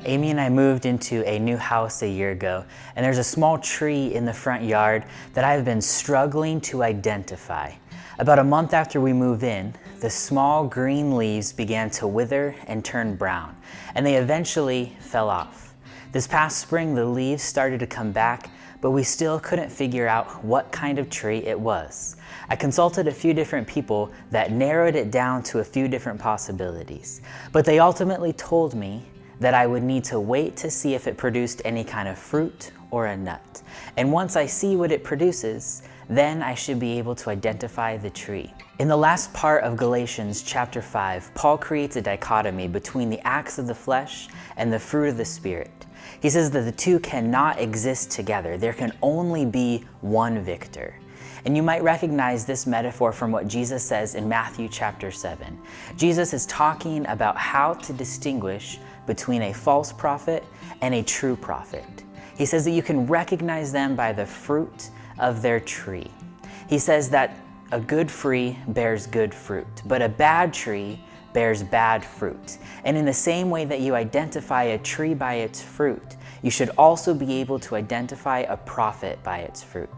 Amy and I moved into a new house a year ago, and there's a small tree in the front yard that I've been struggling to identify. About a month after we moved in, the small green leaves began to wither and turn brown, and they eventually fell off. This past spring, the leaves started to come back, but we still couldn't figure out what kind of tree it was. I consulted a few different people that narrowed it down to a few different possibilities, but they ultimately told me that I would need to wait to see if it produced any kind of fruit or a nut. And once I see what it produces, then I should be able to identify the tree. In the last part of Galatians chapter 5, Paul creates a dichotomy between the acts of the flesh and the fruit of the Spirit. He says that the two cannot exist together. There can only be one victor. And you might recognize this metaphor from what Jesus says in Matthew chapter 7. Jesus is talking about how to distinguish between a false prophet and a true prophet. He says that you can recognize them by the fruit of their tree. He says that a good tree bears good fruit, but a bad tree bears bad fruit. And in the same way that you identify a tree by its fruit, you should also be able to identify a prophet by its fruit.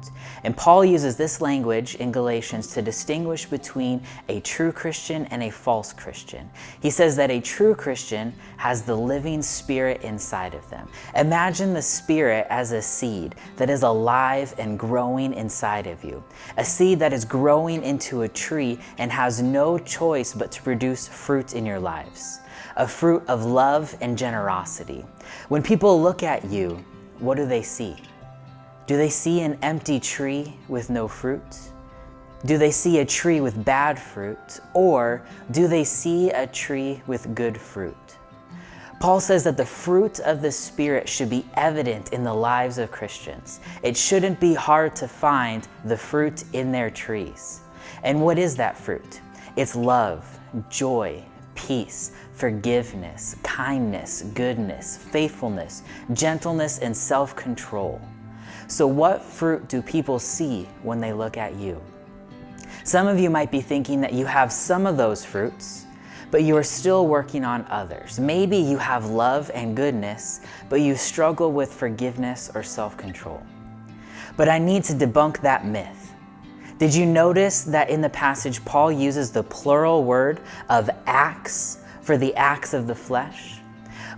And Paul uses this language in Galatians to distinguish between a true Christian and a false Christian. He says that a true Christian has the living Spirit inside of them. Imagine the Spirit as a seed that is alive and growing inside of you. A seed that is growing into a tree and has no choice but to produce fruit in your lives. A fruit of love and generosity. When people look at you, what do they see? Do they see an empty tree with no fruit? Do they see a tree with bad fruit? Or do they see a tree with good fruit? Paul says that the fruit of the Spirit should be evident in the lives of Christians. It shouldn't be hard to find the fruit in their trees. And what is that fruit? It's love, joy, peace, forgiveness, kindness, goodness, faithfulness, gentleness, and self-control. So what fruit do people see when they look at you? Some of you might be thinking that you have some of those fruits, but you are still working on others. Maybe you have love and goodness, but you struggle with forgiveness or self-control. But I need to debunk that myth. Did you notice that in the passage, Paul uses the plural word of acts for the acts of the flesh?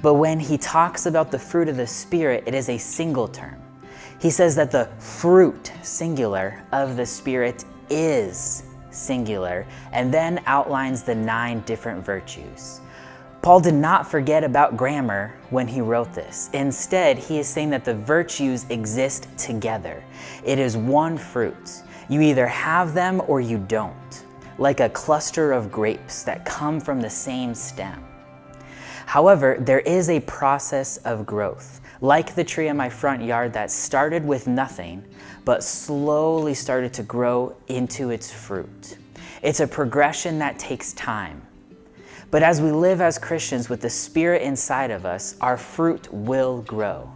But when he talks about the fruit of the Spirit, it is a single term. He says that the fruit, singular, of the Spirit is singular, and then outlines the 9 different virtues. Paul did not forget about grammar when he wrote this. Instead, he is saying that the virtues exist together. It is one fruit. You either have them or you don't, like a cluster of grapes that come from the same stem. However, there is a process of growth, like the tree in my front yard that started with nothing, but slowly started to grow into its fruit. It's a progression that takes time. But as we live as Christians with the Spirit inside of us, our fruit will grow.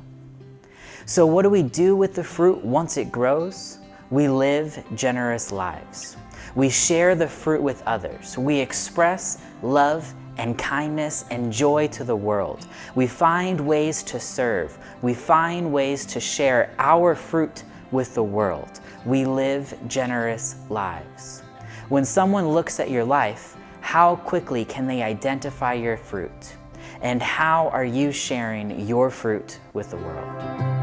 So what do we do with the fruit once it grows? We live generous lives. We share the fruit with others. We express love and kindness and joy to the world. We find ways to serve. We find ways to share our fruit with the world. We live generous lives. When someone looks at your life, how quickly can they identify your fruit? And how are you sharing your fruit with the world?